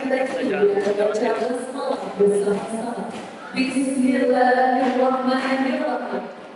Bismillahirrahmanirrahim.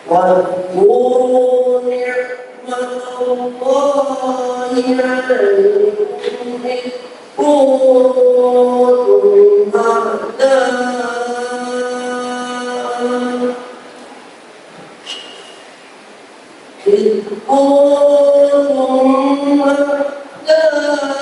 واذكروا نعمة الله عليكم إذ كنتم أعداء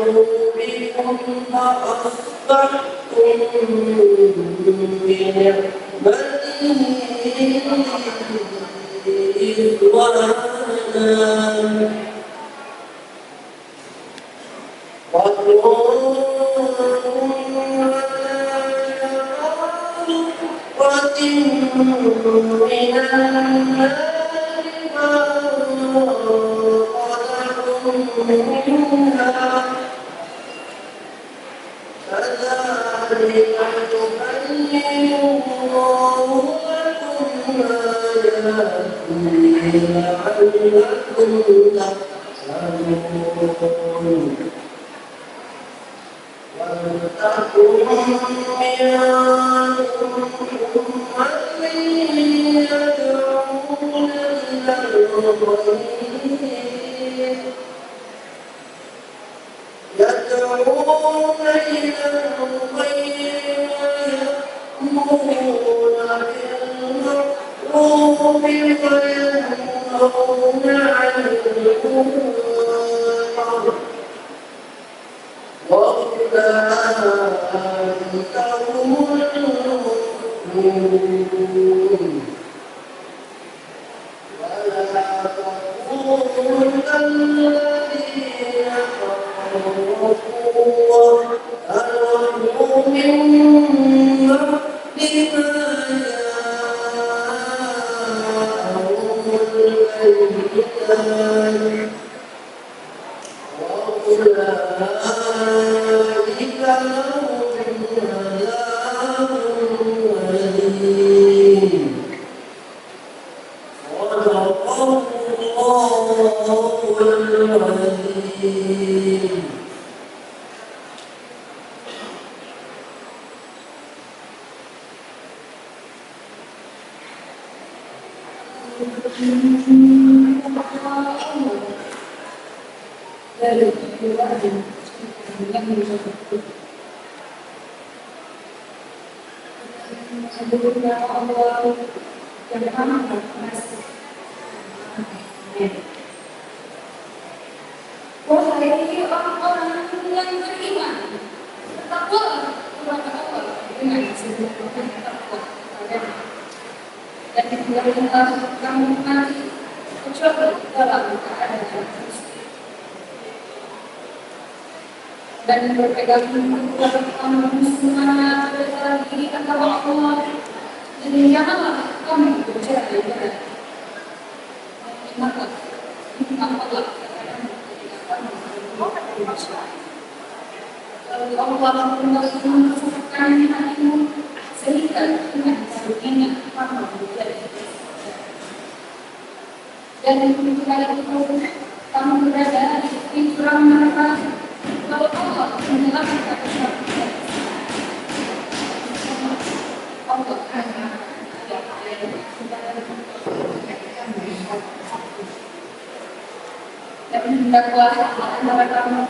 فألف بين قلوبكم فأصبحتم بنعمته إخوانا وكنتم من النار منها كذلك يبين الله لكم آياته لعلكم تهتدون ولتكن منكم أمة يدعون إلى الخير ويأمرون بالمعروف وينهون عن المنكر وأولئك هم المفلحون ولا تكونوا كالذين فرقوا وكانوا من بعد ما جاءهم البينات وأولئك لهم عذاب أليم صدق الله العظيم. Wahai orang-orang yang beriman, bertakwalah kepada Allah dengan segenap takwa kalian, dan janganlah kamu mati kecuali dalam keadaan suci, dan berpegang teguh kepada kamu semua dari antara Allah, dan janganlah kamu berjalan jalan mata. Ini Allah kadang ketika kalau Allah memasukkan hatimu sehingga dengan sebagainya maka menjadi dan ketika itu kamu berada di jurang neraka kalau Allah menyelamatkan Allah dan hendaklah antara kamu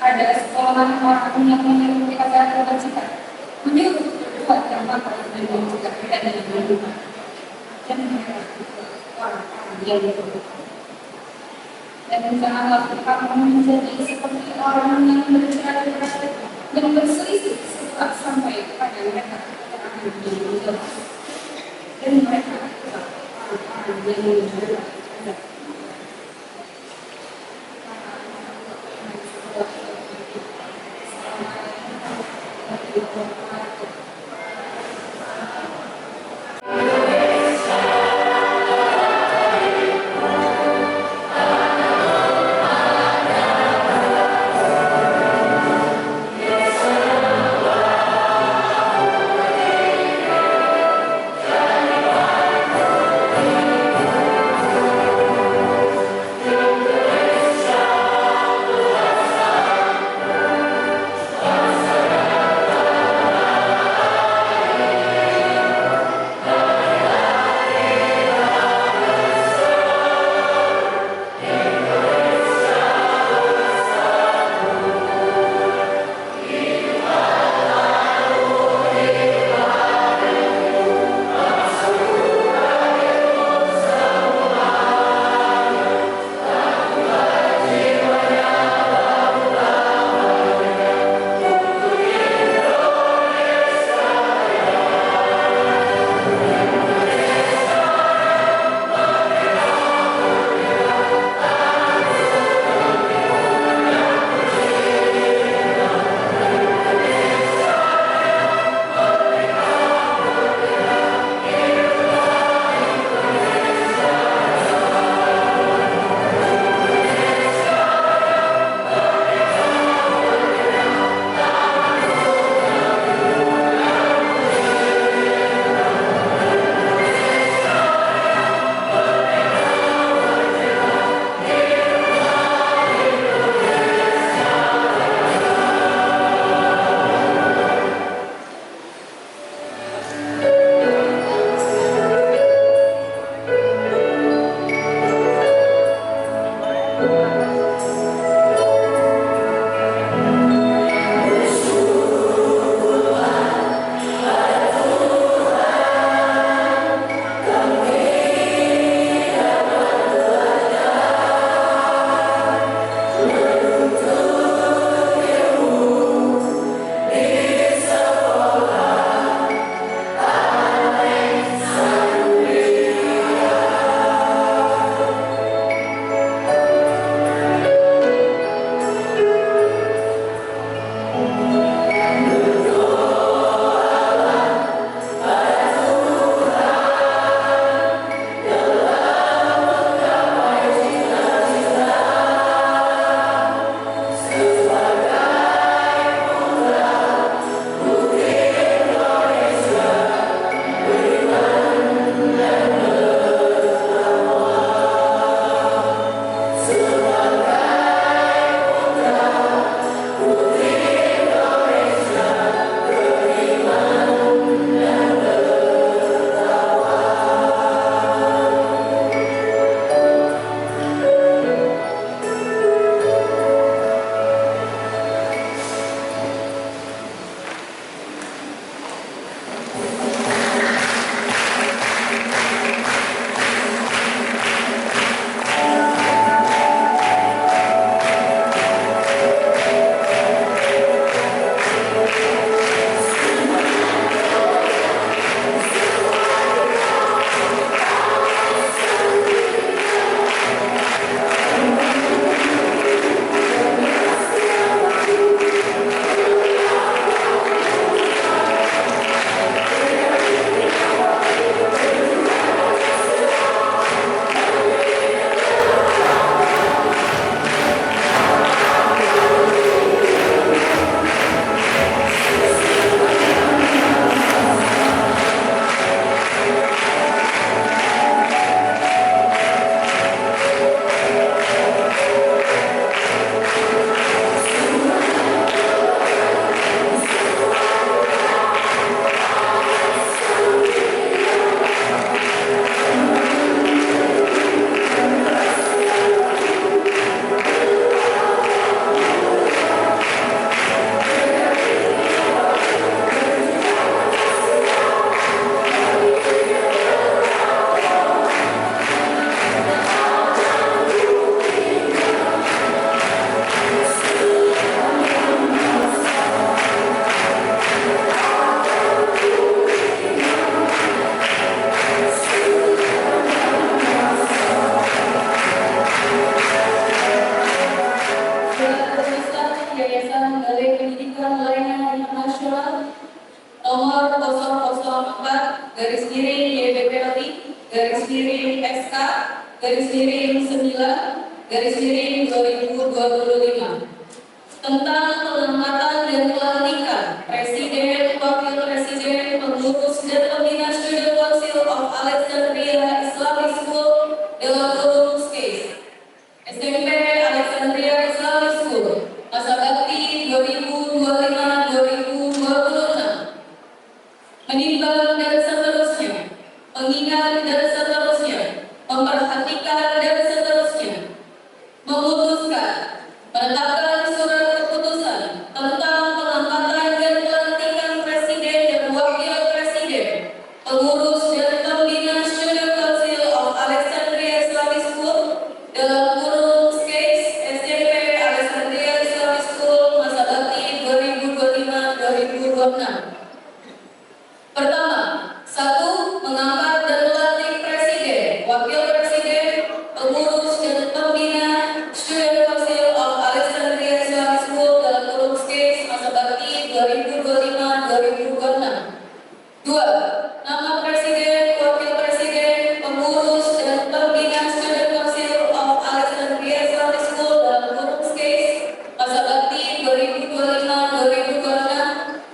ada sekolahan orang yang memiliki kata cita menyuruh berbuat yang maka dan mencegah kita dari kehidupan dan orang-orang yang dan janganlah kamu menjadi seperti orang yang bercerai-berai dan berselisih setelah sampai kepada mereka yang akan menjadi jelas dan mereka adalah orang-orang yang menjadi garis miring 9 garis miring 2025 tentang pengamatan dan pelantikan Presiden, Wakil Presiden, Pengurus dan Pembina Student Council of Alexandria Islamic School dalam kurung case SMP Alexandria Islamic School masa bakti 2025-2026 menimbang dan seterusnya, mengingat dan seterusnya, memperhatikan dan seterusnya, memutuskan, menetapkan surat keputusan tentang pengangkatan dan pelantikan Presiden dan Wakil Presiden, Pengurus dan Pembina Student Council of Alexandria Islamic School dalam kurung case SMP Alexandria Islamic School masa bakti 2025-2026. Pertama, 1. Mengangkat dan melantik Presiden, Wakil Presiden, Pengurus dan Pembina Student Council of Alexandria Islamic School dalam kurung case masa bakti 2025-2026. 2. Nama Presiden, Wakil Presiden, Pengurus dan Pembina Student Council of Alexandria Islamic School dalam kurung case masa bakti 2025-2026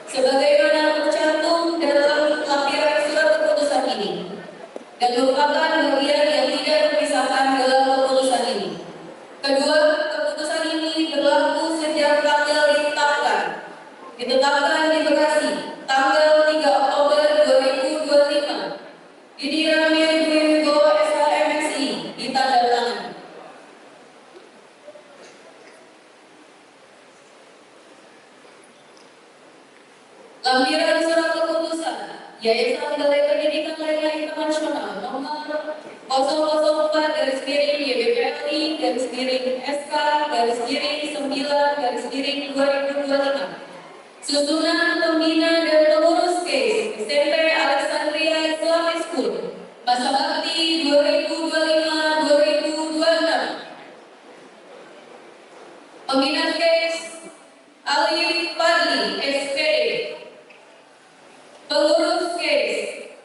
sebagaimana tercantum dalam lampiran surat keputusan ini dan merupakan bagian yang tidak terpisahkan dalam keputusan ini. Kedua, keputusan ini berlaku sejak tanggal ditetapkan di Bekasi tanggal 3 Oktober 2025 di Diramen Dwigo SHMSI ditandatangani. Lampiran surat keputusan Yayasan Balai Pendidikan Lainnya Internasional nomor 004-YBPLI-SK-9-2025 susunan pembina dan pengurus case SMP Alexandria Islamic School masa bakti 2025-2026. Pembina case Alif Fadli SPD. Pengurus case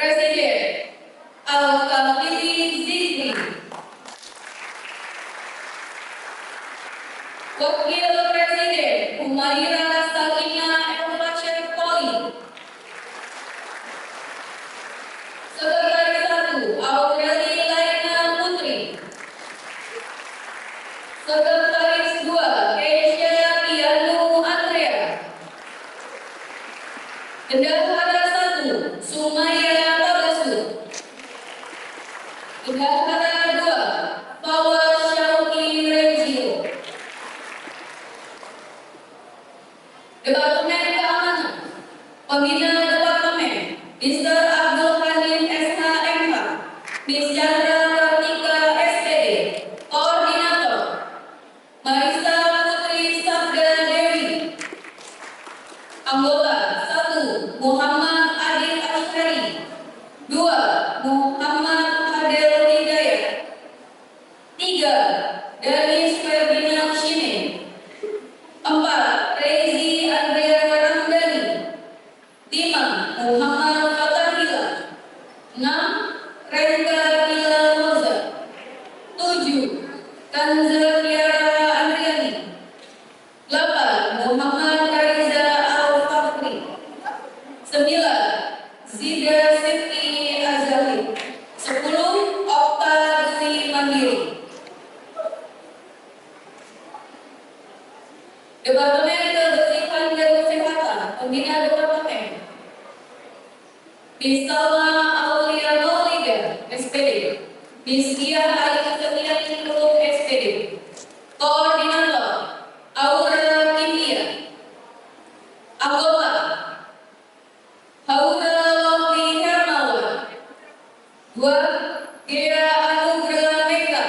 Presiden Al-Kafili Zikri. Wakil Presiden Umaira Sakina El-Rashid Poli. Sekretaris 1 Aureli Laina Putri. Sekretaris 2 Keisha Pianu Andrea. Bendahara 1 Sumaya Tabasu. Bendahara 2 Fawaz Syauki Renzio. Departemen Keamanan Pembina Departemen Mr. Abdul Halim SHMH, Miss Chandra Kartika SPD. Koordinator Marisa Putri Sabda Dewi. Anggota 1 Muhammad Adil Ashari. 2 Muhammad Adil Hidayat. 3 Danis Ferdinand Shine. 4 Rezi Andrea Ramdhani. 5 Muhammad Fatahila. 6 Renka Mila Moza. 7 Kanza Kiara Andriani. 8 Muhammad Raiza Al-Fakri. 9 Zida Siti Azali. 10 Okta Dwi Mandiri. Departemen Kebersihan dan Kesehatan Pembina Departemen Miss Salma Aulia Maulida SPD. Miss Dia Ayu Setiani Nurul SPD. Koordinator Aura India. Anggota Haura Lovely Hermawan. 2 Gera Anugrah Meka.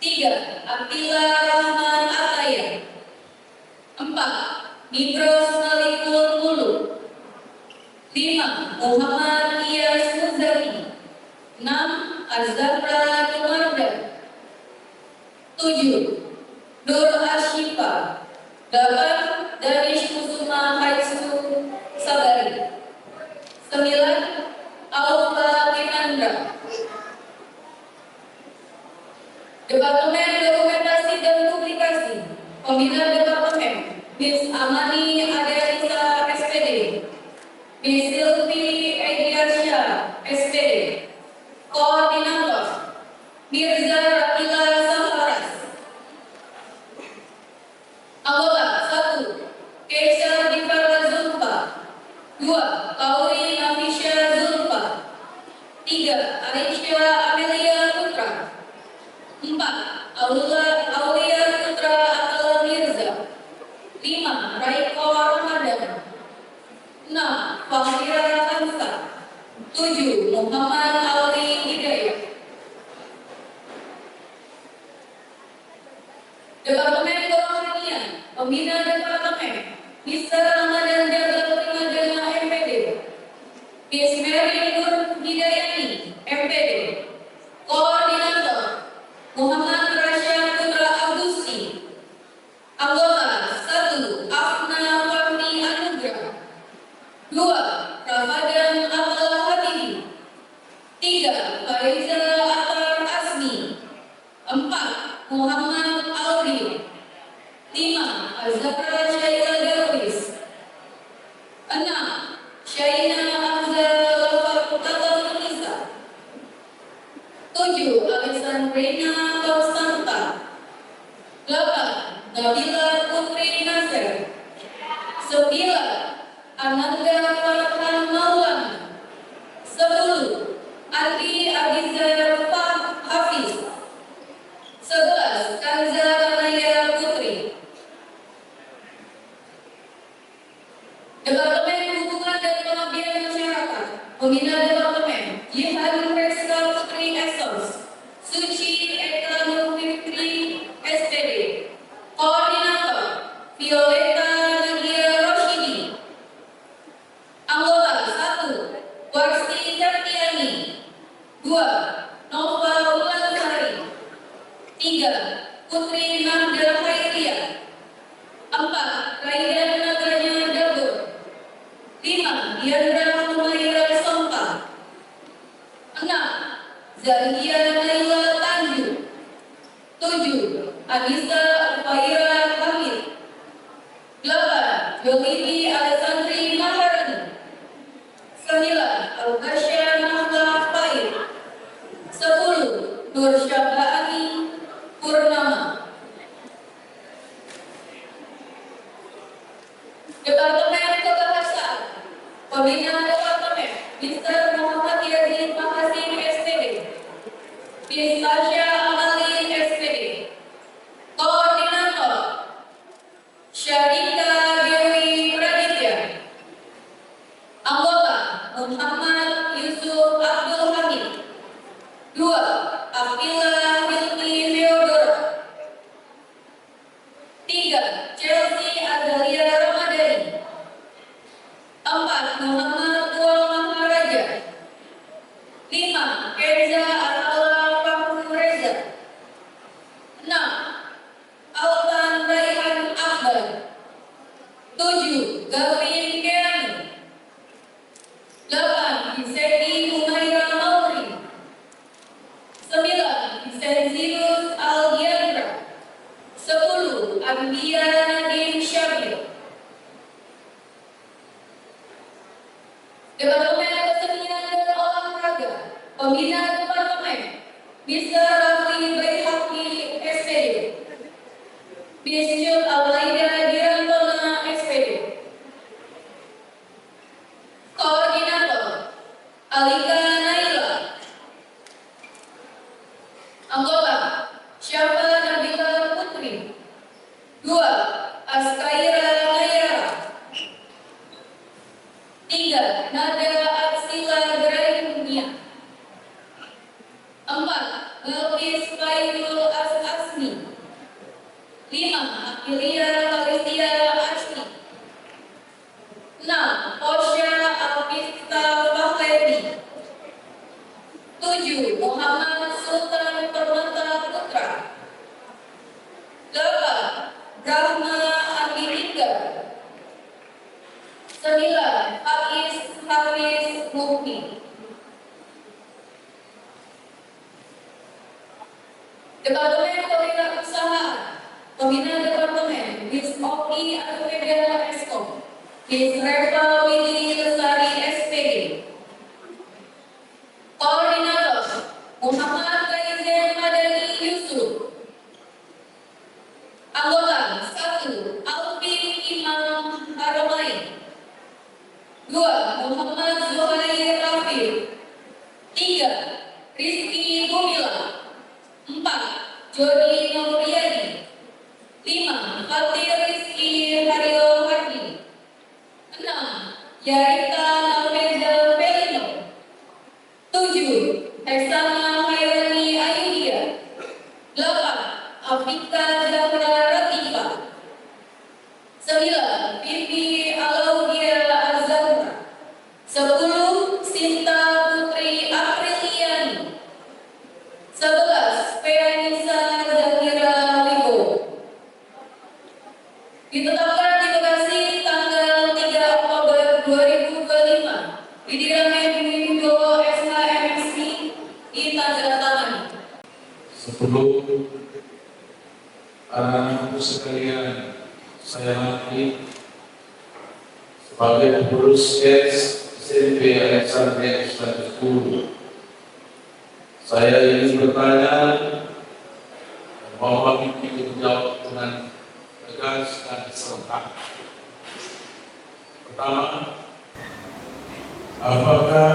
3 Atila Rahman Ataya. 4 Nidros Malikul Mulu. 5 Muhammad Iyas Muzami. 6 Azhara Numarda. 7 Nur Ashifa. 8 Danish Kusuma Haisu Sabari. 9 Alfa Kinandra. Pembina Departemen, Miss Amani Adelisa SPD, Miss Silvi Ediarsya SPD, Koordinator, Mirza Rakila Safaras. Anggota 1. Keisha Divara Zulfa. 2. Kauri Nafisha Zulfa. 3. Aisyah Amelia Putra. 4. Aulia Putra Atala Mirza. 5. Raiko Ramadan. 6. Fahira Hamsa. 7. Muhammad Ali Hidayat. Departemen Kerohanian, Pembina Departemen, Mr. Ramadan Jagal Primadana MPD, Miss Mary Nur Hidayani MPD, Koordinator, Muhammad Rasya Putra Agusti. Anggota 1. Afna Fahmi Anugrah. 2. Ramadan Abdul Habibi. 3. Faiza Atar Asmi. 4. Muhammad Audi. 5. Azhara Syaila Darwis. 6. Syaina Hamza Lafatul Nisa. 7. Alexandrina Constanta. 8. Nabila Putri Nasir. 9. Ananda Farhan Maulana. 10. Andi Abizar Hafiz. 11. Kanza Naya Putri. Departemen Hubungan dan Pengabdian Masyarakat, Pembina Departemen, Jihan Reska Putri Exos, Suci Eka Nur Fitri SPD. Koordinator, Violeta Nadia Roshidi. Anggota 1. Warsi Sartiani. 2. Nova Wulandari. 3. Putri Nanda Khairia. 4. Raidan Naganya Dagor. 5. Diandra Humaira Sompa. 6. Zahia Naila Tanju. 7. Anissa Faira Hamid. 8. Yolini Alessandri Maharani. 9. Al-Basya Nahla Fair. 10. Nur Syabani Purnama. Departemen Kebahasaan, Pembina Departemen, Mr. Muhammad Yazid Mahasin SPD, Miss Tasya Amali SPD. Koordinator, Syarika Dewi Praditya. Anggota, Muhammad Yusuf Abdul Hamid. 2. Afila Hilmi Theodora. 3. Chelsea Azalia Ramadhani. 4. Muhammad Tual Maharaja. 5. Kenza Atala Fahmu Reza. 6. Alban Raihan Akbar. 7. Gavin Keani. 8. Hisedi Humaira Mauri. 9. Vicenzius Algiandra. 10. Ambia Nadim Syabir. Departemen Kesenian dan Olahraga, Pembina Departemen, Mr. Rafli Baihaqi SPD, Miss Jul Alaida Dirantona SPD. Koordinator, Alika Naila. Anggota, Syafa Nabila Putri. 2. Askaira Nayara. 3. Nada Aksila Graimia. 4. Belkis Fairul Asmi. 5. Aqilia Alicia Asmi. 6. Posya Alpista Fakhedi. 7. Muhammad Sultan Permata Putra. 8. Brahma Amiringa. 9. Hafiz Mukti. Departemen Kewirausahaan, Pembina Departemen, Oki Alfeda Eskom, Miss Reva Winnie Lestari SPD. Koordinator Muhammad Kaizen Madani Yusuf. Anggota 1. Alvin Imam Haramain. 2. Muhammad Zuhair Rafi. 3. Rizky Gumila. 4. Jody Nuriyadi. 5. Fatir Rizky Hario Hardi. 6. Yarita Nalmeda Pelino. 7. Heksana Hairani Ayudia. 8. Afika Zahra Ratifa. 9. Vivi Alaudia Azahra. 10. Sinta Putri Apriliani. 11. Feanisa Zahira Wibo. Ditetapkan di lokasi tanggal 3 Oktober 2025 di Diramen Dwi Widowo SHMSI di Tangerang. Sebelum anak-anakku sekalian, saya mati sebagai pengurus SMP Alexandria Islamic School. Saya ingin bertanya dan mohon dijawab dengan tegas dan serentak. Pertama, apakah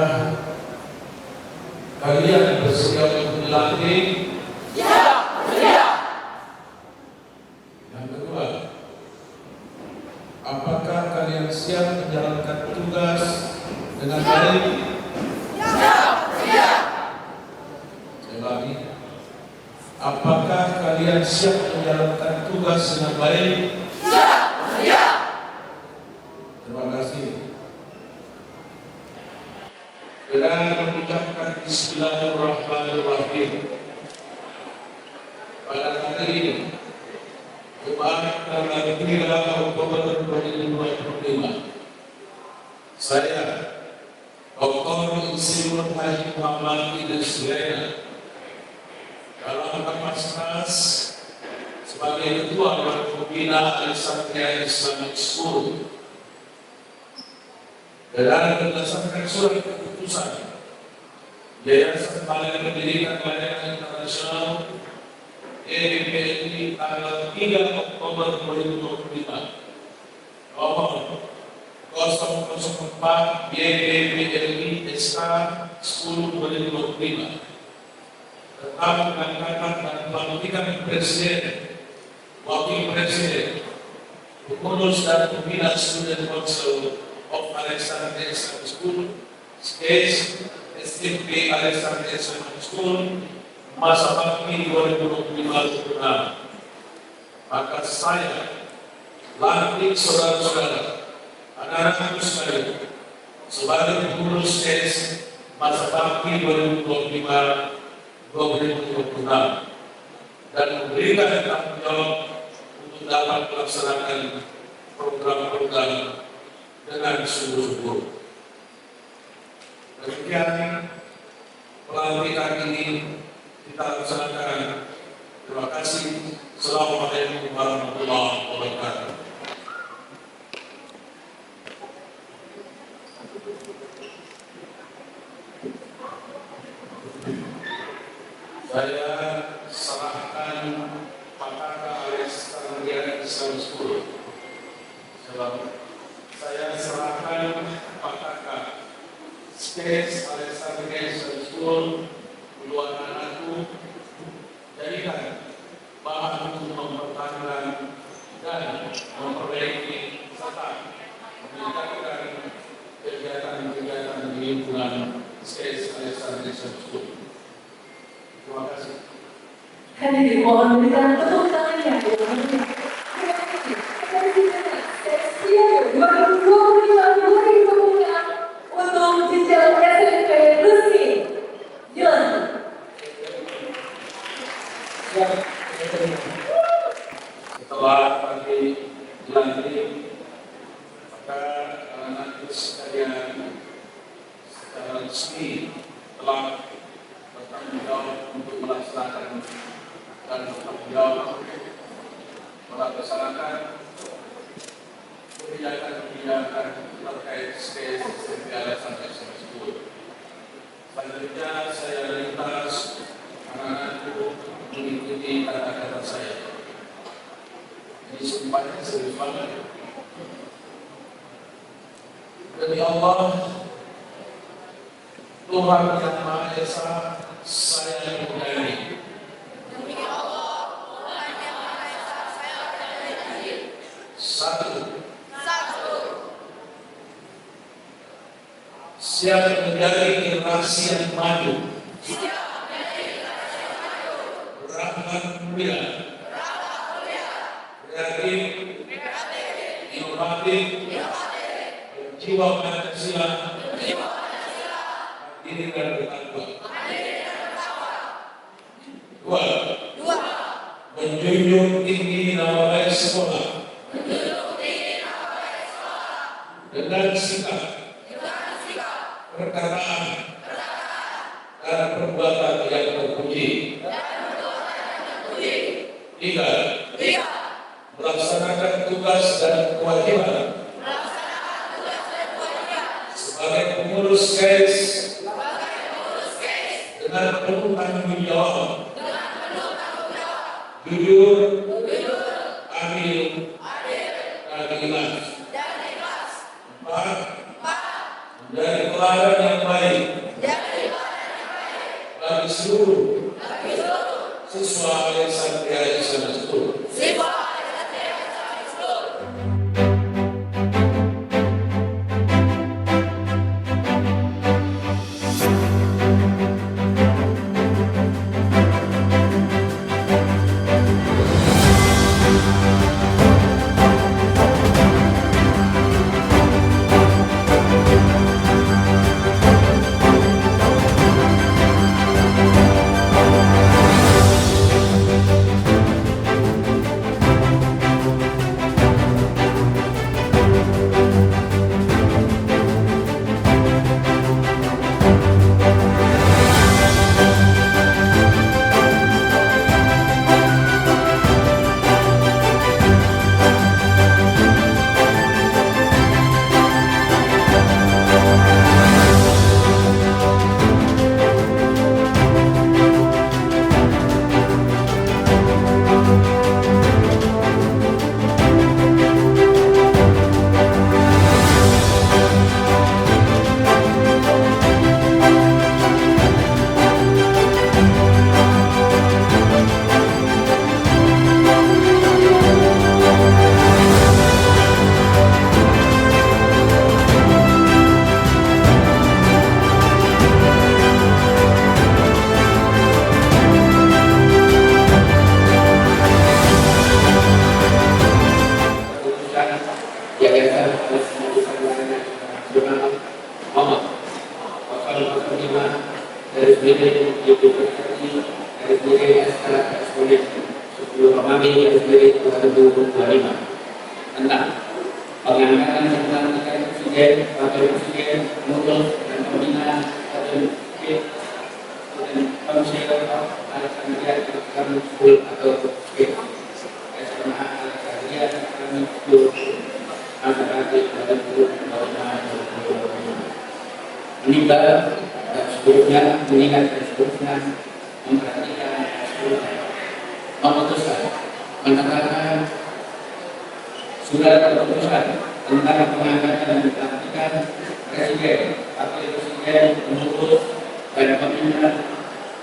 kalian bersedia untuk dilatih? Yang kedua, apakah kalian siap menjalankan tugas dengan baik? Saya ulangi, apakah kalian siap menjalankan tugas dengan baik? Terima kasih. Dengan mengucapkan Bismillahirrahmanirrahim, pada hari ini Jumat tanggal 3 Oktober 2025, saya Dr. Insinyur Haji Muhammad Idris Lena dalam kapasitas sebagai Ketua Dewan Pembina Alexandria Islamic School dan berdasarkan surat keputusan Yayasan Balai Pendidikan Layanan Internasional EBPLI tanggal 3 Oktober 2025 nomor 004 YBPLI SK 10 2025 tentang pengangkatan dan pelantikan Presiden, Wakil Presiden, Pengurus dan Pembina Student Council of Alexandria Islamic School, SMP Alexandria Islamic School, masa bakti 2025-2026. Maka saya lantik saudara-saudara, anak-anakku sekalian, sebagai pengurus masa bakti 2025-2026 dan memberikan tanggung jawab untuk dapat melaksanakan program-program dengan sungguh-sungguh. Demikian pelantikan ini kita laksanakan. Terima kasih. Assalamualaikum warahmatullahi wabarakatuh. Saya serahkan Pakaka Alexandria Islamic School. Saya serahkan Pakaka Alexandria Islamic School dua anakku jadikan bahan untuk mempertahankan dan memperbaiki serta meningkatkan kegiatan-kegiatan di lingkungan Alexandria Islamic School. Terima kasih. Hadirin mohon berikan tepuk tangannya. Presiden 2025-2026 untuk jenjang SMP Resmi. Setelah pagi dilantik, maka anak-anak sekalian secara resmi telah bertanggung jawab untuk melaksanakan dan bertanggung jawab melaksanakan kebijakan-kebijakan terkait segala sampai tersebut. Selanjutnya saya lintas anak-anakku mengikuti kata-kata saya. Ini sempatnya serius banget. Demi Allah, Tuhan yang Maha Esa, saya berjanji. Demi Allah, Tuhan yang Maha Esa, saya berjanji. Satu, siap menjadi generasi yang maju, beramal mulia, kreatif, inovatif, berjiwa Pancasila, mandiri dan bertakwa. Dua, menjunjung tinggi nama baik sekolah dengan sikap, perkataan, dan perbuatan yang terpuji. Tiga, melaksanakan tugas dan kewajiban sebagai pengurus KAIS dengan penuh tanggung jawab, jujur, adil, dan ikhlas. Empat, menjadi teladan yang baik bagi seluruh siswa Alexandria Islamic School. Tentang pengangkatan tentang presiden, wakil presiden, pengurus dan pembina dan Komisi Alexandria Islamic School atau SMA Alexandria Islamic School antara 2025 meninggal dan seterusnya meninggal dan seterusnya memperhatikan seterusnya memutuskan menetapkan surat keputusan tentang pengangkatan dan pelantikan presiden, wakil presiden, pengurus dan pembina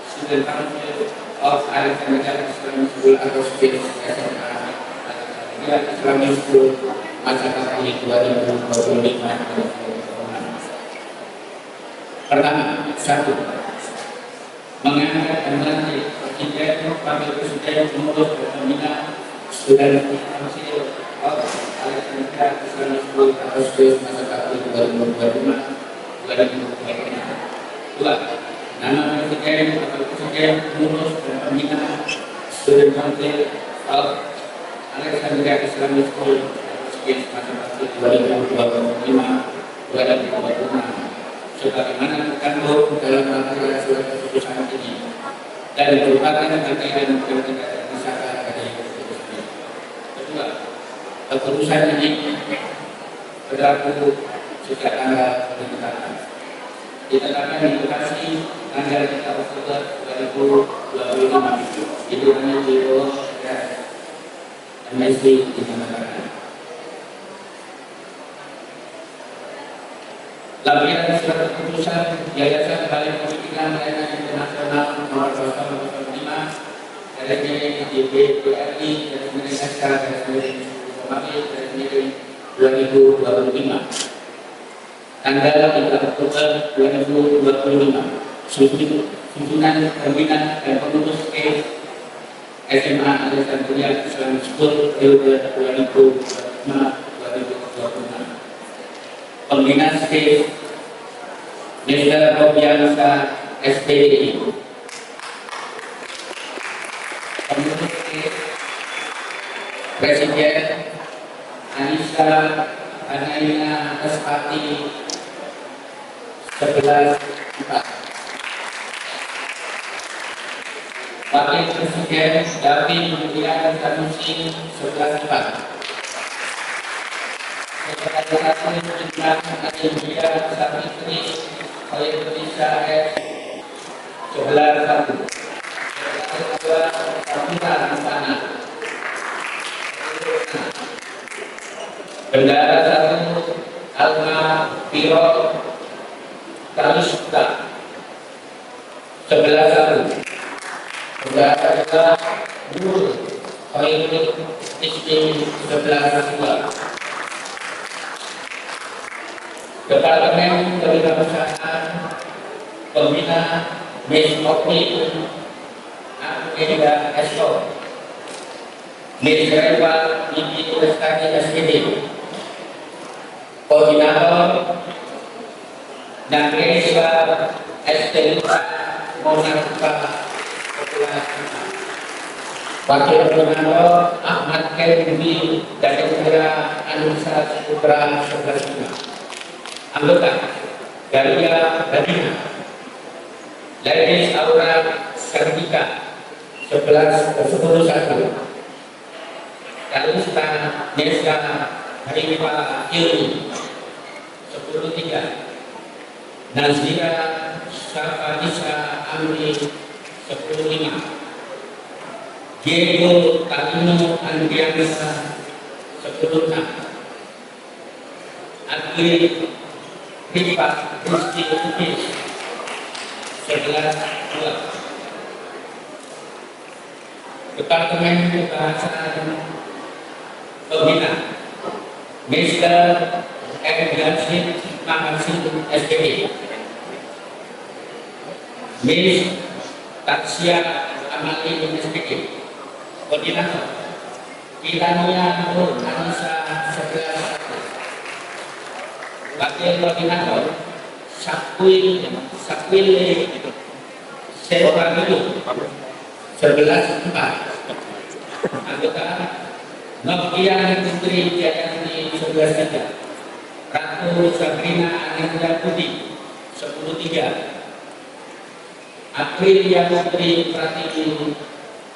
Student Council of Alexandria Islamic School atau SMA Alexandria Islamic School masa kampanye 2025. Pertama, satu, mengangkat dan melantik presiden, wakil presiden, pengurus dan pembina Student Council of Alexandria Islamic School atau masa kampanye 2025. Dua, nama presiden, wakil presiden, pengurus dan pembina Student Council of Alexandria Islamic School masa kampanye 2025 sebagaimana terkandung dalam peraturan surat keputusan ini dan merupakan rangkaian kegiatan wisata dari keputusan ini. Kedua, keputusan ini berlaku sejak tanggal penetapan. Ditetapkan di lokasi tanggal 3 Oktober 2025. Itu hanya di MSD dinyatakan. Lampiran surat keputusan Yayasan Balai Pendidikan Layanan Internasional nomor 005 dari DPRI dari SK dari 2025 tanggal 3 Oktober 2025 susunan pembinaan dan pengurus SMA Alexandria Islamic School periode 2025-2026 pembinaan Mr. Robiansa SPDI pengurus Presiden Anissa Anaina Espati 11-4. Wakil Presiden David Mulyana Sanusi 11-4. Sekretaris Jenderal Adia Sapitri oleh Indonesia S 11-1. Sekretaris Sapira Rantana. Bendara 1 Alma Piro Kalusuka 11-1. Bendara 2 Nur Khairul Ismi 11-2. Departemen Kewirausahaan Pembina Mesmokni Agenda Esok Nisrewa Bibi Lestari SPD Koordinator Nagreswa Estelita Monarpa Wakil Koordinator Ahmad Kendi dari Negara Anusa Putra 11-5. Anggota Galia Badina Ladies Aura Sarvika 11-1. Kalusta Nesa Harifa Ilmi 10-3. Nazira Safanisa Amri 10-5. Diego Talino Andriansa 10-6. Agri Rifa Rizki Lukis 11-2. Departemen Kebahasaan Pembina Mr. M. Gansin Mahasin SPD Miss Tatsia Amali SPD Koordinator Ilania Nur Anissa 11-1. Wakil Koordinator Sakwil Sewamilu 11-4. Anggota Novian Putri Jayanti 11-3. Ratu Sabrina Ananda Budi 10-3. Aprilia Putri Pratiwi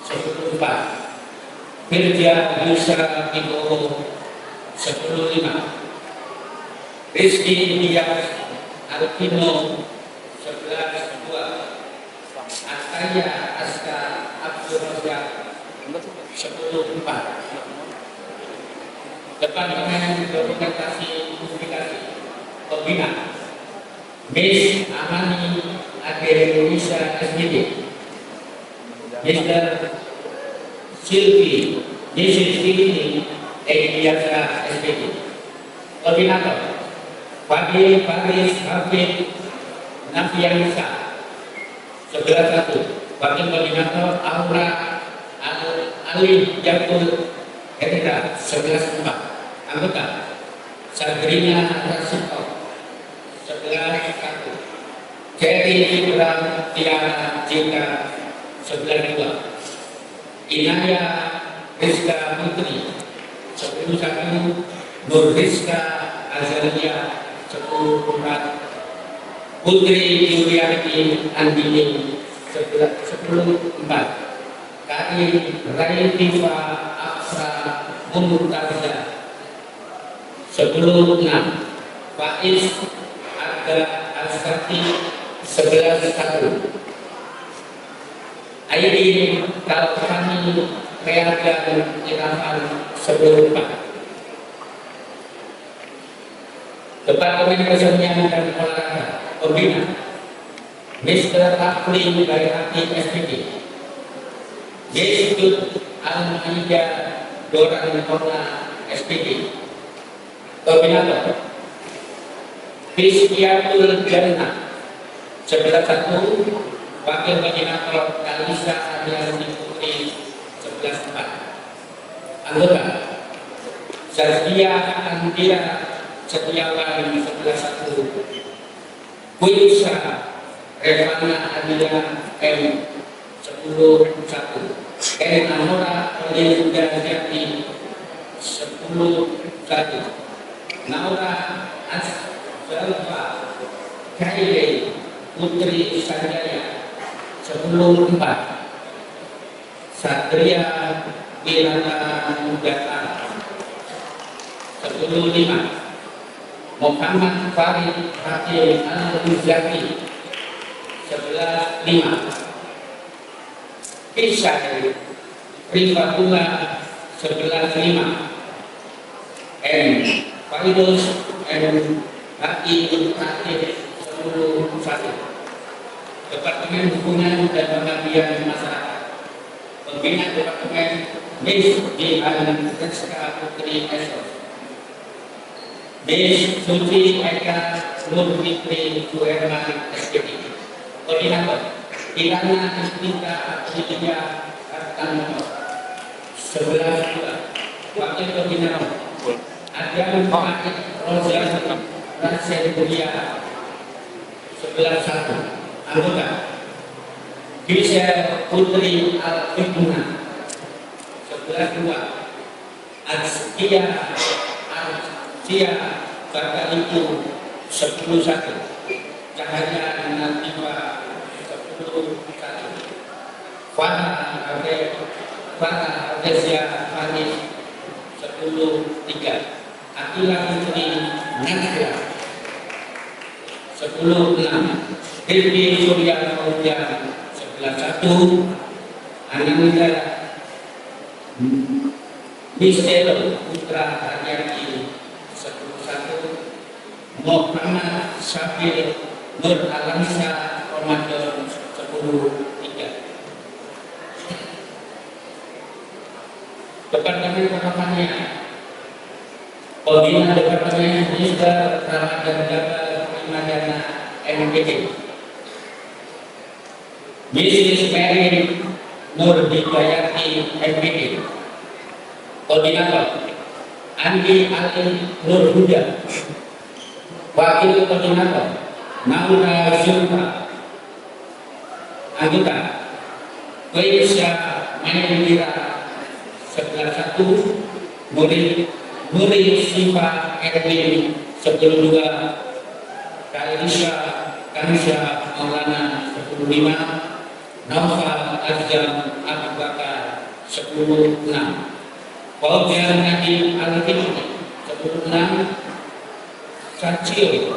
10-4. Firja Yusra Ibo 10-5. Rizky Dias Alpino 11-2. Ataya Aska Abdul Razak 10-4. Departemen Dokumentasi Publikasi Pembina Miss Amani Ade Indonesia SPD Mr. Silvi Mrs. Silvi Ediasa SPD Koordinator Fadil Faris Hafid Nafianisa 11-1. Wakil Koordinator Aura Ali Jakul Herita 11-4. Anggota Sabrina Rasito 11-1. Jerry Fitra Tiara Jika 11-2. Inaya Rizka Putri 10-1. Nur Rizka Azalia 10-4. Putri Yulianti Andini 10-4. Kari Rai Tifa Afra Mumtazah 10-6. Faiz Arga Al-Sakti 11-1. Aidin Kalfani Reagan Irafan 10-4. Departemen Kesenian dan Olahraga Pembina Mr. Afri Bayati SPD, Yesud Al-Maida Doran Kona SPD. Koordinator Fisyatul Jannah 11-1. Wakil Koordinator Kalisa Adiarni Putri 11-4. Anggota Zazkia Andira Setiawan 11-1. Kuisa Revana Adila M 10-1. N Amora Olinda Jati 10-1. Naura Azalfa Kaile Putri Sanjaya 10-4. Satria Wirata Mudata 10-5. Muhammad Farid Hakim Al-Muzaki 11-5. Kisah Rifatullah 11-5. M. Faridus M. Hakim Hakim 10-1. Departemen Hubungan dan Pengabdian Masyarakat Pembina Departemen Miss Dian Rizka Putri Esos, Miss Suci Eka Nur Fitri Suherman SPD. Koordinator Kirana Istinta Aprilia Artanto 11-2. Wakil Koordinator Adam Fakir Rozan Rasyid Budia 11-1. Anggota Gisel Putri Al-Fitnah 11-2. Azkia Bakaliku 10-1. Cahaya Natiwa 10-1. Farah Ardesia Faris 10-3. Akila Putri Nasya 10-6. Devi Surya Fauzan 11-1. Ananda Mister Putra Haryati 10-1. Muhammad Syafir Nur Alamsa Ramadan 10-3. Departemen Pertahanan Pembina Departemen Mister Ramadan Jabal Primadana MPD, Mrs. Mary Nur Hidayati MPD. Koordinator Andi Ali Nur Huda. Wakil Koordinator Naura Zulfa. Anggota Weisha Mahendra 11-1. Muri Siva Erwin 10-2. Kalisha Kanisha Maulana 10-5. Naufal Azam Abu Bakar 10-6. Fauzan Nadim Al-Hikmi 10-6. Sacil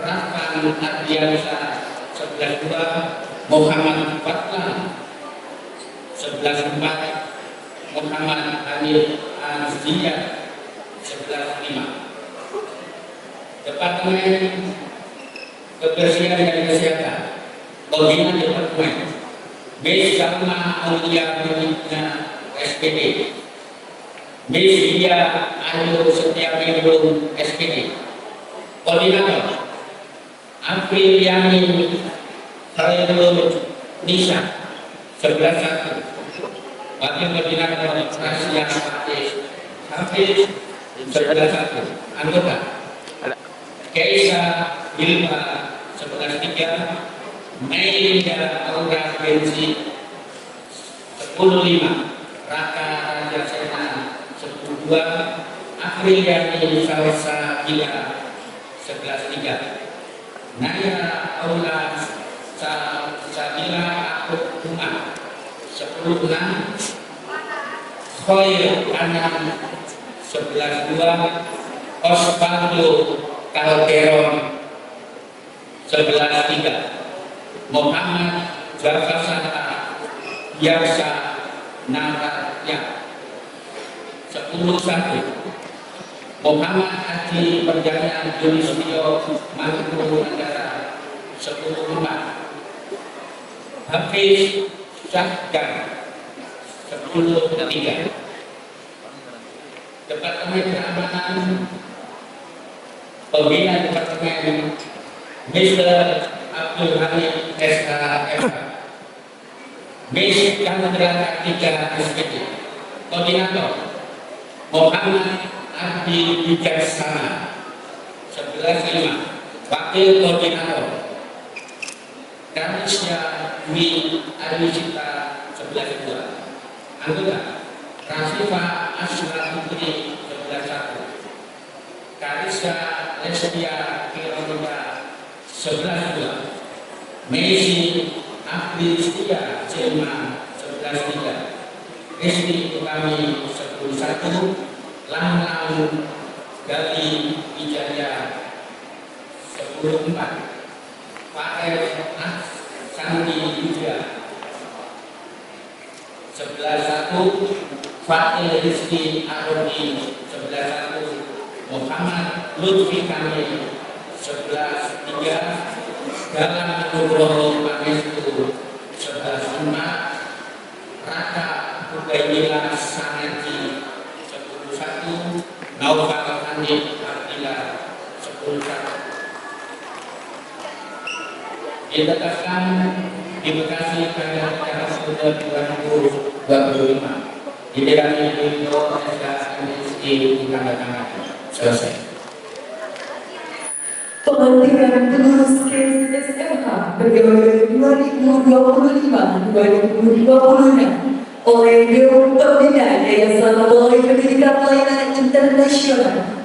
Rahman Adriansa 11-2. Muhammad Fatlah 11-4. Muhammad Hanif Azizia 11-5. Departemen Kebersihan dan Kesehatan Pembina Departemen Miss Salma Aulia Pembina SPD, Miss Dia Ayu Setia Mendung SPD. Koordinator Apriliani Khairul Nisa 11-1. Wakil Koordinator Rasia Hafiz 11-1. Anggota Keisa Bilma 11-3. Meilinda Aura Benzi 10-5. Raka Raja Sena 10-2. Afriliani Salsa Gila 11-3. Naya Aula Sabila Akut Umar 10-6. Khoir Anam 11-2. Osvaldo Calderon 11-3, Muhammad Jafasana Biasa Naratya 10-1, Muhammad Haji Perjalanan Yulistio Maluku Negara 10-4, Hafiz Syahdan 10-3. Departemen Keamanan Pembina Departemen Mr. Abdul Hamid SKF, Miss Chandra Kartika SPT. Koordinator Muhammad Abdi Bijaksana 11-5. Wakil Koordinator Kanisya Mi Arisita 11-2. Anggota Rasifa Asra Putri 11-1. Karisya Lestia Kiroda 11-2. Messi Abdi Setia Jelma 11-3. Rizky Utami 10-1. Lanang Gali Wijaya 10-4. Fael Sandi Yuda 11-1. Fatil Rizky Arodi 11-1. Muhammad Lutfi Kamil 11-3. Dalam Nugroho Pangestu 11-5. Raka Ubaidillah Sangaji 11-1. Naufal Hanif Abdillah 10-1. Ditetapkan di Bekasi pada tanggal 10 2025. Didikannya Indo SKMSI di tanda tangan. Selesai. Pelantikan pengurus KES SMK periode 2025-2026 oleh Dewan Pembina Yayasan Balai Pendidikan Pelayanan Internasional.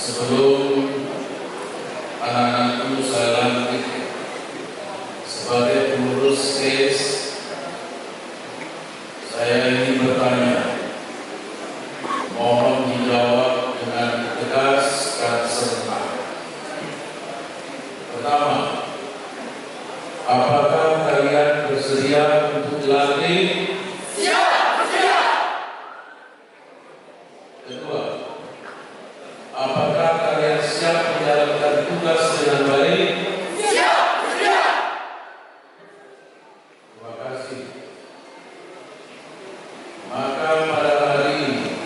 Sebelum anak-anakku saya lantik sebagai pengurus KES, saya ingin bertanya, mohon dijawab dengan tegas dan serta. Pertama, apakah kalian bersedia untuk dilantik? Kedua, apakah kalian siap menjalankan tugas dengan baik? Terima kasih. Maka pada hari ini,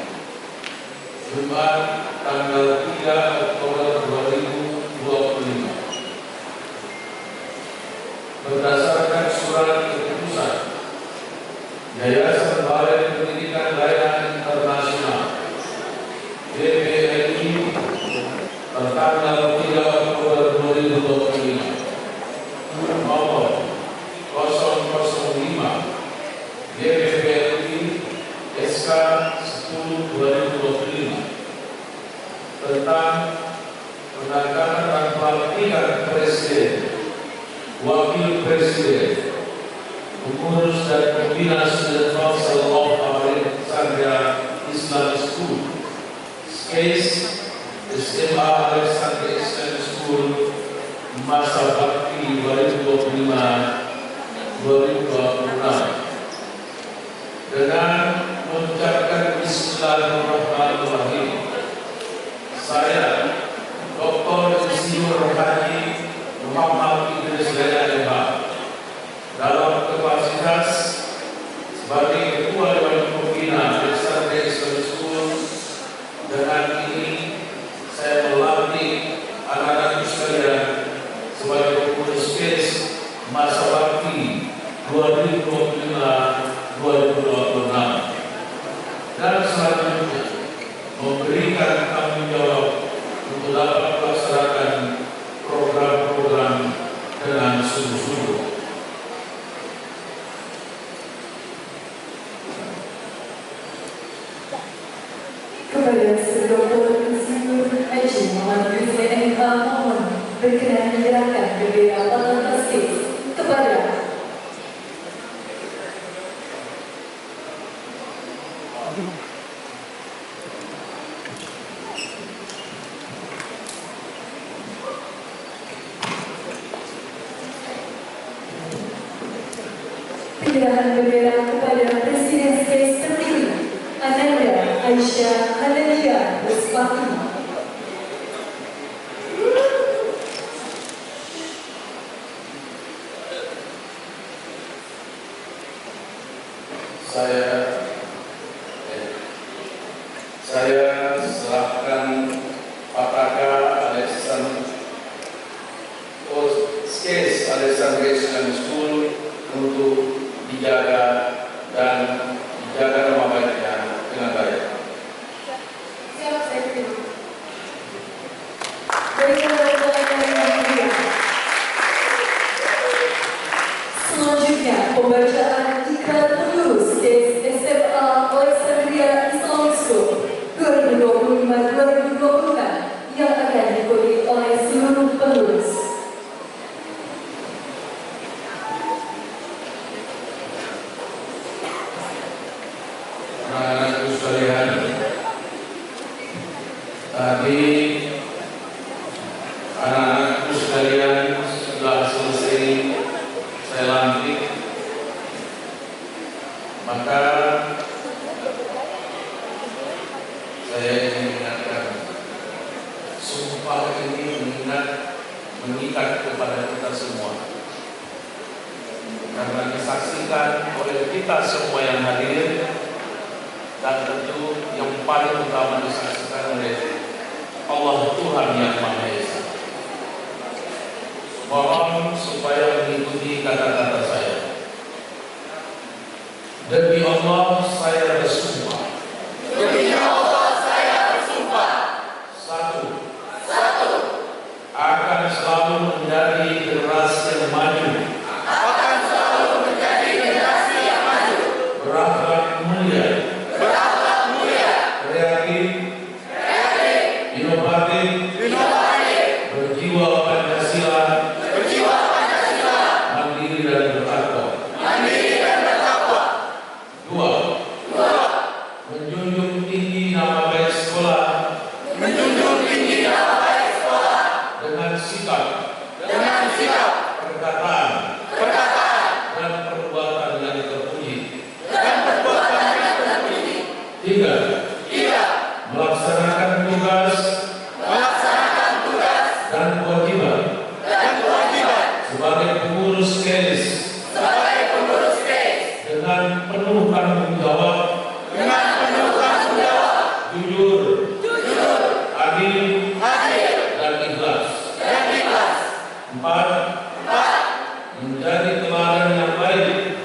Jumat tanggal 3 Oktober 2025, berdasarkan surat keputusan Yayasan Balai Pendidikan Layanan Internasional YPLI tanggal 3 Oktober 2025 nomor 005 YPLI SK 10/2025 tentang penanganan dan pelantikan Presiden, Wakil Presiden, pengurus dan pembina Student Council of Alexandria Islamic School, KES SMA Alexandria Islamic School, masa bakti 2025-2026, dengan mengucapkan Bismillahirrahmanirrahim. Saya Dr. Insinyur Haji Muhammad Idris Yahya MH dalam kapasitas sebagai Ketua Dewan Pembina Alexandria Islamic School, dengan ini saya melantik anak-anak sekalian sebagai pengurus KES masa bakti 2025-2026. Dan selanjutnya kepada Dr. Insinyur Haji Muhammad Yusri MK mohon berkenan menyerahkan bendera Polontas kepada penyerahan bendera kepada Presiden Space terpilih Ananda Aisyah Hanadia Rusmati. Saya serahkan Pataka Alexandrian School untuk dijaga nama baiknya dengan baik. Siap, saya terima. Baiklah, selanjutnya pembacaan ikrar pengurus SMA Alexandria Islamic School 2025-2026 yang akan diikuti oleh seluruh pengurus. Anak-anakku sekalian, tadi anak-anakku sekalian sudah selesai saya lantik, maka saya ingin mengingatkan, sumpah ini mengikat kepada kita semua, karena disaksikan oleh kita semua yang hadir. Dan tentu yang paling utama disaksikan oleh Allah Tuhan Yang Maha Esa. Mohon supaya mengikuti kata-kata saya. Demi Allah saya bersumpah. Demi Allah saya bersumpah. Satu. Akan selalu menjadi generasi yang maju. Akan selalu menjadi generasi yang maju. Berakhlak mulia. Berakhlak mulia. Kreatif. Inovatif. Berjiwa Pancasila. Mandiri dan bertakwa. Dua. Menjunjung tinggi nama baik sekolah. Dengan sikap. Perkataan. Dan perbuatan yang terpuji. Tiga. Melaksanakan tugas dan kewajiban sebagai pengurus KES dengan penuh tanggung jawab, jujur, adil, dan ikhlas. Empat. Menjadi teladan yang baik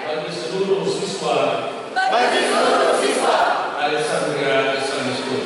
bagi seluruh siswa Alexandria Islamic School.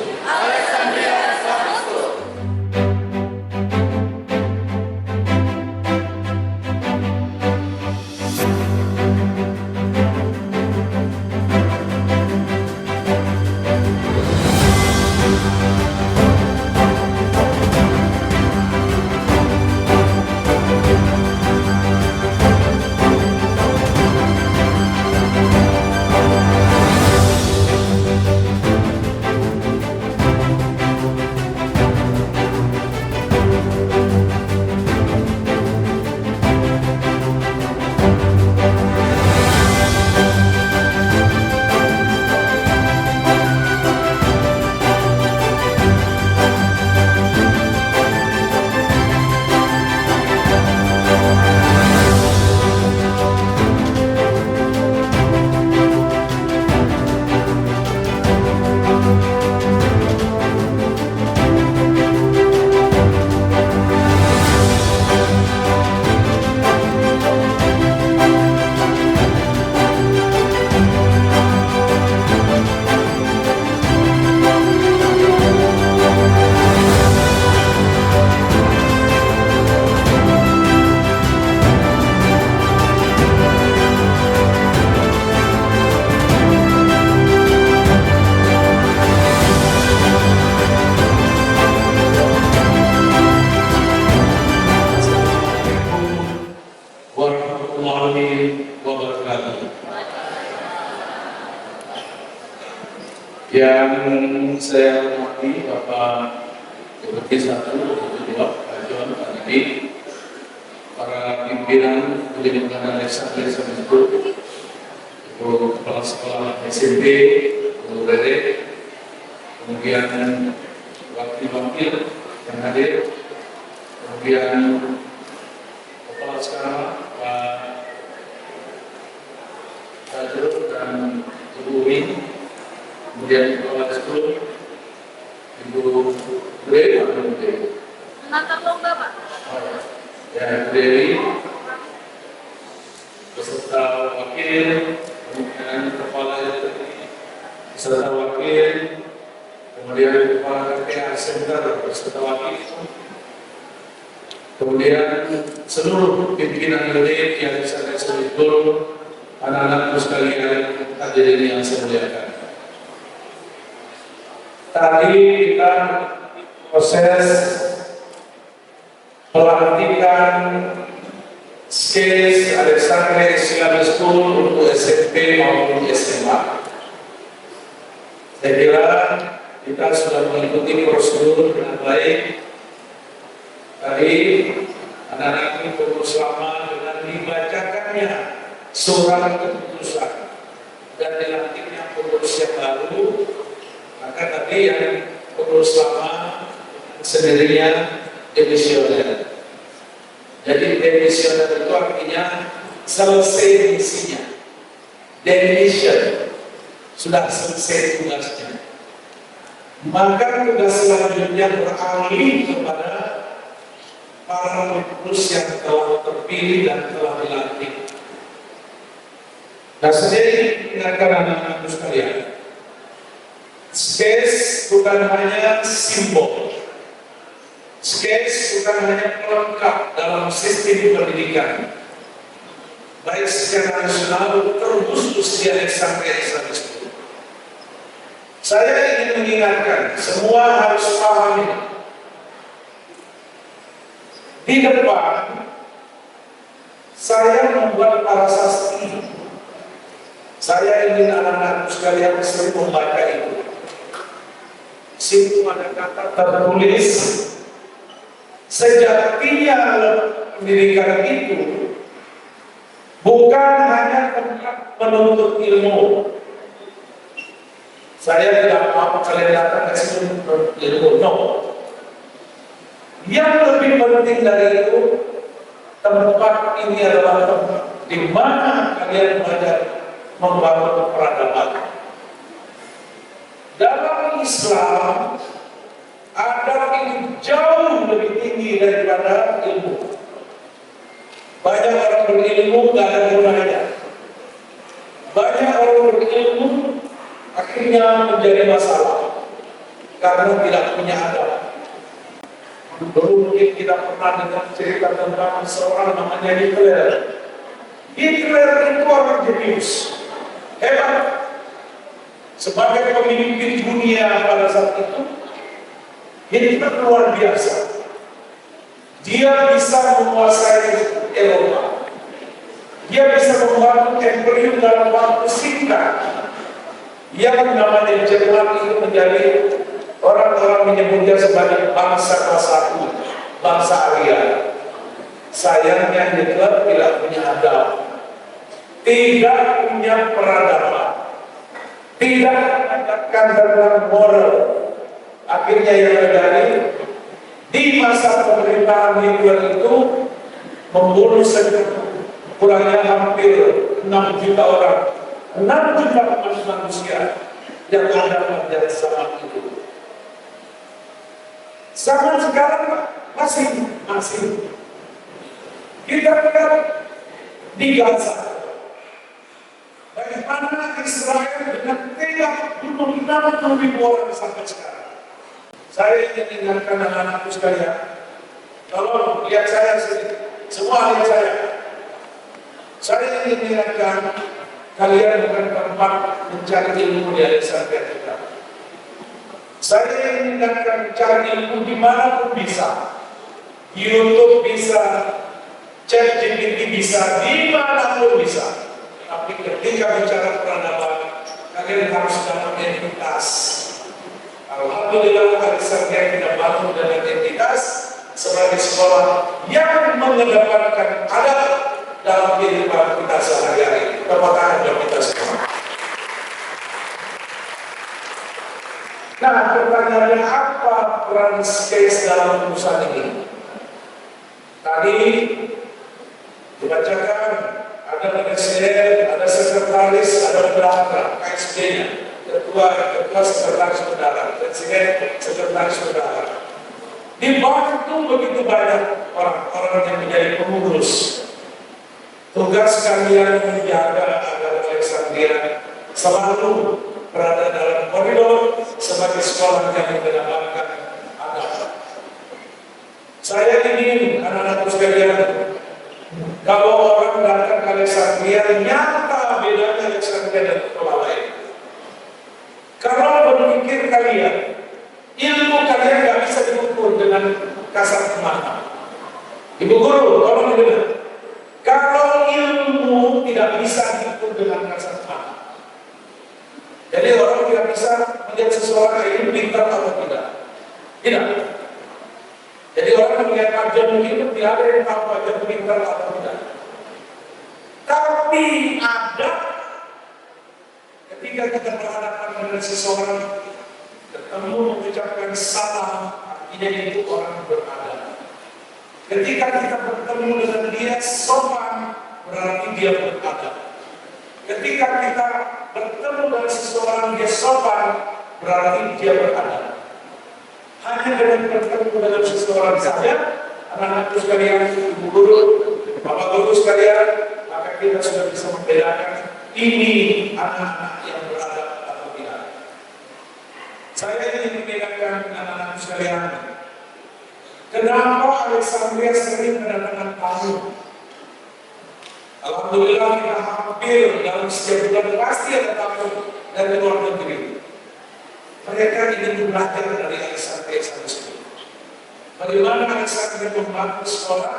wabarakatuh. Yang saya hormati Bapak Deputi 1, Deputi 2, Pak John, Pak Nadi, para pimpinan pendidikan Alexander School, Kepala Sekolah SMP, Guru Rede, kemudian wakil-wakil yang hadir, kemudian Kepala Sekolah Pak Tajur dan Ibu Umi, kemudian Kepala Sekolah Ibu Dewi, Menonton lomba, Pak. ya Dewi, beserta wakil, kemudian kepala beserta wakil, kemudian kepala KPA Center beserta wakil, kemudian seluruh pimpinan unit yang saya sebutkan, anak-anakku sekalian hadirin yang saya muliakan. Tadi kita proses pelantikan skills Alexander Islamic School untuk SMP maupun SMA. Saya kira kita sudah mengikuti prosedur dengan baik. Tadi anak-anak ini fokus selama dengan dibacakannya surat keputusan dan dilantiknya pengurus yang baru. Maka tadi yang pengurus lama sendirinya demisioner. Jadi demisioner itu artinya selesai misinya. Demission sudah selesai tugasnya. Maka tugas selanjutnya beralih kepada para pengurus yang telah terpilih dan telah dilantik. Nah, saya ingatkan anak-anakku sekalian, SKES bukan hanya simbol. SKES bukan hanya pelengkap dalam sistem pendidikan, baik secara nasional terkhusus di Alexander Islamic School. Saya ingin mengingatkan, semua harus paham ini. Di depan, saya membuat prasasti. Saya ingin anak-anak sekalian sering membaca itu. Situ ada kata tertulis, sejatinya pendidikan itu bukan hanya tempat menuntut ilmu. Saya tidak mau kalian datang ke sini menuntut ilmu, no. Yang lebih penting dari itu, tempat ini adalah tempat di mana kalian belajar membangun peradaban. Dalam Islam, adab itu jauh lebih tinggi daripada ilmu. Banyak orang berilmu tidak ada gunanya. Banyak orang berilmu akhirnya menjadi masalah karena tidak punya adab. Dulu mungkin kita pernah dengar cerita tentang seorang namanya Hitler. Hitler itu orang jenius, hebat. Sebagai pemimpin dunia pada saat itu, Hitler luar biasa. Dia bisa menguasai Eropa. Dia bisa membangun imperium dalam waktu singkat. Yang namanya Jerman itu menjadi orang-orang menyebutnya sebagai bangsa kelas 1, bangsa Arya. Sayangnya Hitler tidak punya adab, tidak punya peradaban, tidak menegakkan tentang moral. Akhirnya yang terjadi di masa pemerintahan Hitler itu membunuh kurangnya hampir 6 juta orang, 6 juta manusia yang ada pada zaman itu. Zaman sekarang masih kita lihat di Gaza, bagaimana Israel dengan tega bunuh 60.000 orang sampai sekarang. Saya ingin ingatkan anak-anakku sekalian, tolong lihat saya semua lihat saya. Saya ingin ingatkan kalian bukan tempat mencari ilmu di Alexander kita. Saya ingin ingatkan cari ilmu dimanapun bisa. Di YouTube bisa, ChatGPT bisa dimanapun bisa. Tapi ketika bicara peradaban, kalian harus dapat entitas. Alhamdulillah Alexandria kita bangun dengan entitas sebagai sekolah yang mengedepankan adat dalam kehidupan kita sehari-hari. Tepuk tangan buat kita semua. Nah, pertanyaannya apa peran SKES dalam urusan ini? Tadi dibacakan ada presiden, ada sekretaris, ada bendahara, KSB-nya, ketua sekretaris bendahara, presiden, sekretaris bendahara. Dibantu begitu banyak orang-orang yang menjadi pengurus. Tugas kalian menjaga agar Alexandria selalu berada dalam koridor sebagai sekolah yang mengedepankan adat. Saya ingin anak-anak sekalian, kalau orang datang ke Alexandria, nyata bedanya Alexandria dan sekolah lain. Kalau berpikir kalian, ilmu kalian nggak bisa diukur dengan kasat mata. Ibu guru, tolong dengar. Kalau ilmu tidak bisa diukur dengan kasat mata, jadi orang tidak bisa melihat seseorang ini pintar atau tidak. Tidak. Jadi orang melihat ajar itu tidak ada yang tahu ajar pintar atau tidak. Tapi ada ketika kita berhadapan dengan seseorang, ketemu mengucapkan salam, artinya itu orang beradab. Ketika kita bertemu dengan dia sopan, berarti dia beradab. Ketika kita bertemu dengan seseorang dia sopan, berarti dia beradab. Hanya dengan bertemu dengan seseorang saja, anak-anak sekalian, ibu guru, bapak guru sekalian, maka kita sudah bisa membedakan ini anak-anak yang beradab atau tidak. Saya ingin membedakan anak-anak sekalian. Kenapa Alexandria sering mendatangkan tamu? Alhamdulillah kita hampir dalam setiap bulan pasti ada tamu dari luar negeri. Mereka ingin belajar dari Alexandria sampai sini. Bagaimana Alexandria membantu sekolah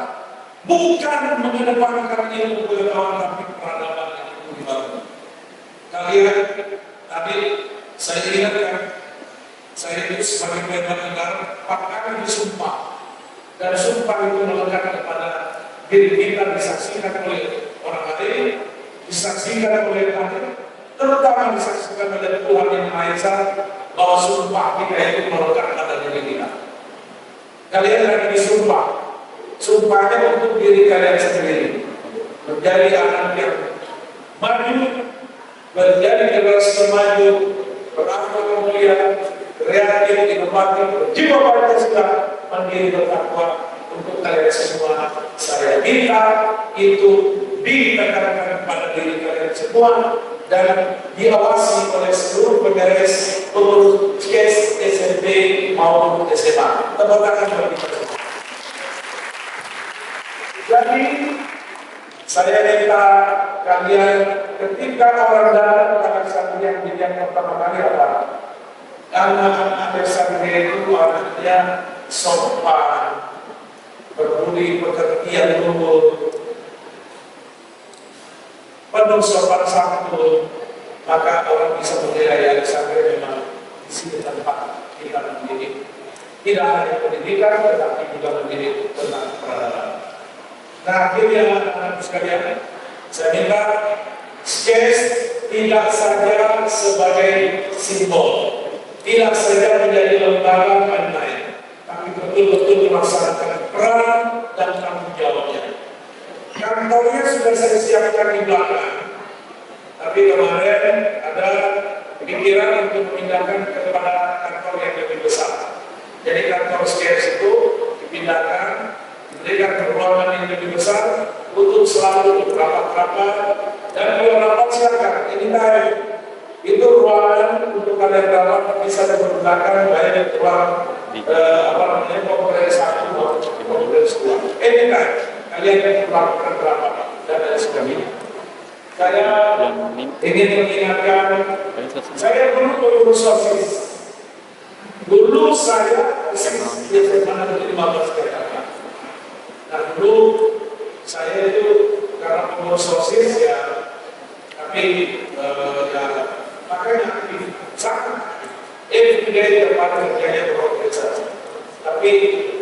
bukan mengedepankan ilmu pengetahuan tapi peradaban yang perlu dibangun. Kalian tadi saya ingatkan, saya itu sebagai pejabat negara 4 kali disumpah, dan sumpah itu melekat kepada diri kita, disaksikan oleh orang lain, disaksikan oleh Tuhan, terutama disaksikan oleh Tuhan yang Maha Esa, bahwa sumpah kita itu melekat pada diri kita. Kalian lagi disumpah, sumpahnya untuk diri kalian sendiri, menjadi anak yang maju, menjadi generasi maju, berakhlak mulia, kreatif, inovatif, jiwa Pancasila, mandiri, bertakwa. Untuk kalian semua, saya minta itu ditekankan pada diri kalian semua dan diawasi oleh seluruh pengurus SKES, SMP maupun SMA. Tepuk tangan bagi kita semua. Jadi saya minta kalian ketika orang datang ke Alexandria yang pertama kali apa? Anak Alexandria itu orangnya sopan, berbudi pekerti luhur, penuh sopan santun, maka orang bisa menilai Alexandria memang di sini tempat kita mendidik. Tidak hanya pendidikan, tetapi juga mendidik tentang peradaban. Nah, akhirnya anak-anak sekalian, saya minta SKES tidak saja sebagai simbol, tidak saja menjadi lembaga main-main, tapi betul-betul melaksanakan peran dan tanggung jawabnya. Kantornya sudah saya siapkan di belakang, tapi kemarin ada pikiran untuk memindahkan kepada kantor yang lebih besar. Jadi kantor SKES itu dipindahkan, diberikan ruangan yang lebih besar untuk selalu rapat-rapat, dan kalau rapat silakan anytime. Itu ruangan untuk kalian rapat bisa digunakan baik di ruang konferensi 1 maupun konferensi 2. Anytime kalian melakukan rapat dan lain sebagainya. Saya ingin mengingatkan, saya dulu pengurus OSIS. Dulu saya OSIS di SMA 15 Jakarta. Nah dulu Saya itu karena pengurus sosis ya, tapi ya makanya aktif, sangat everyday tempat kerjanya berorganisasi. Tapi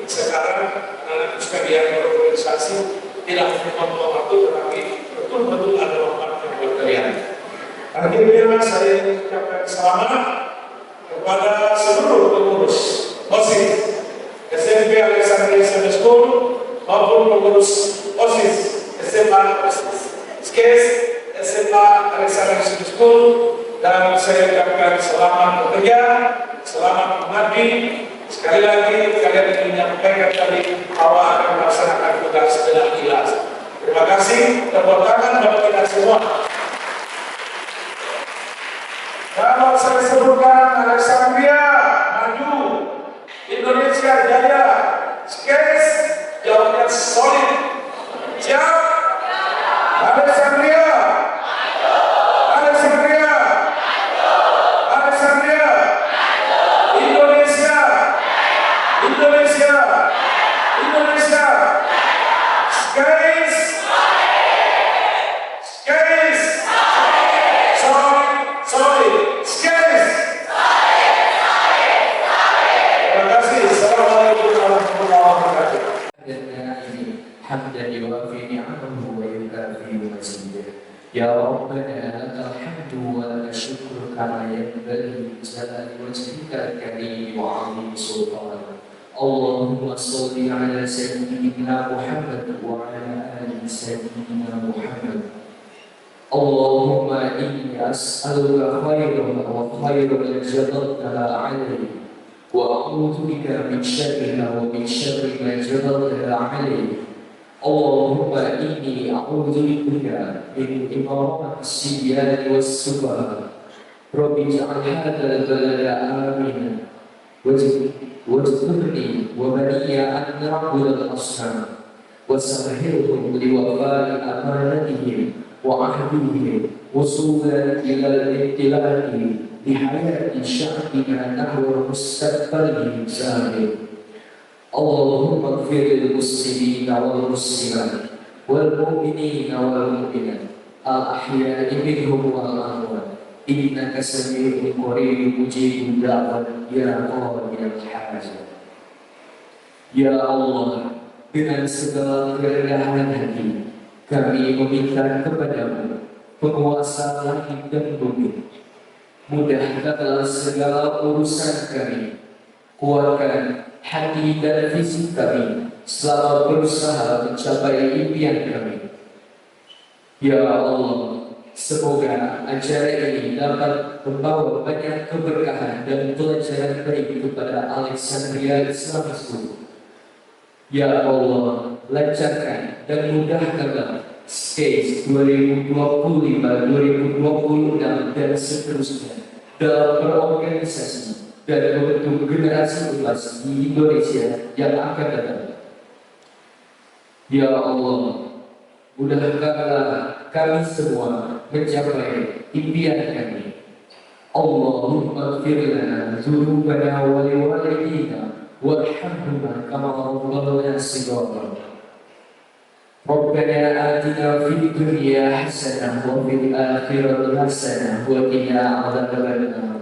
sekarang anak-anak sekalian berorganisasi tidak membuang waktu, tetapi betul-betul ada manfaatnya buat kalian. Akhirnya saya mengucapkan selamat kepada seluruh pengurus OSIS SMP Alexandria Secondary School maupun pengurus OSIS SMA SKES SMA Alexandria Secondary School, dan saya ucapkan selamat bekerja, selamat mengabdi. Sekali lagi kalian ingin menyampaikan tadi bahwa akan melaksanakan tugas dengan ikhlas. Terima kasih, tepuk tangan bagi kita semua. Kalau saya sebutkan Alexandria maju, Indonesia jaya, SKES jawabnya solid. Siap? Alexandria, Alexandria, Alexandria, Indonesia, Indonesia, Indonesia, SKES, SKES, solid, solid, SKES. Terima kasih. Assalamualaikum warahmatullahi wabarakatuh. حمدا يوافي نعمه ويكافئ مزيده. يا ربنا لك الحمد ولك الشكر كما ينبغي لجلال وجهك الكريم وعظيم سلطانك. اللهم صل على سيدنا محمد وعلى ال سيدنا محمد. اللهم اني اسالك خيرا وخير ما جبلتها عليه، واعوذ بك من شرها ومن شر ما جبلتها عليه. اللهم إني أعوذ بك من إمارات السيان والسفهاء. رب اجعل هذا البلد آمنا واجبرني وبني أن نعبد الأصنام، وسهلهم لوفاء أمانتهم وعهدهم وصولا إلى الامتلاك بحياة شعبنا نحو مستقبله زاهر. اللهم اغفر للمسلمين والمسلمات والمؤمنين والمؤمنات الأحياء منهم والأموات إنك سميع قريب مجيب الدعوة يا قاضي الحاجة. Ya Allah, dengan segala kerendahan hati kami meminta kepadamu, penguasa langit dan bumi, mudahkanlah segala urusan kami, kuatkan hati dan fisik kami selama berusaha mencapai impian kami. Ya Allah, semoga acara ini dapat membawa banyak keberkahan dan pelajaran baik kepada Alexandria Islamic School. Ya Allah, lancarkan dan mudahkanlah SKES 2025-2026 dan seterusnya dalam berorganisasi dan membentuk generasi emas di Indonesia yang akan datang. Ya Allah, mudahkanlah kami semua mencapai impian kami. Allahumma ighfir lana dzunubana wa liwalidina warhamhuma kama rabbayana shighara. Rabbana atina fid dunya hasanah wa fil akhirati hasanah wa qina adzabannar.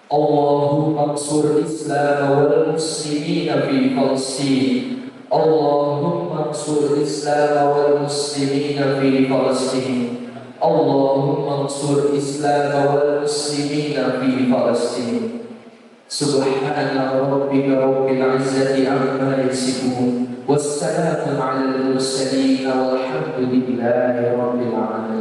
Allahumma ansur Islam wal muslimin fi Palestin. Allahumma ansur Islam wal muslimin fi Palestin. Allahumma ansur Islam wal muslimin fi Palestin. Subhana rabbika rabbil izzati amma yasifun. Wassalamu ala al mursalin walhamdulillahi rabbil alamin.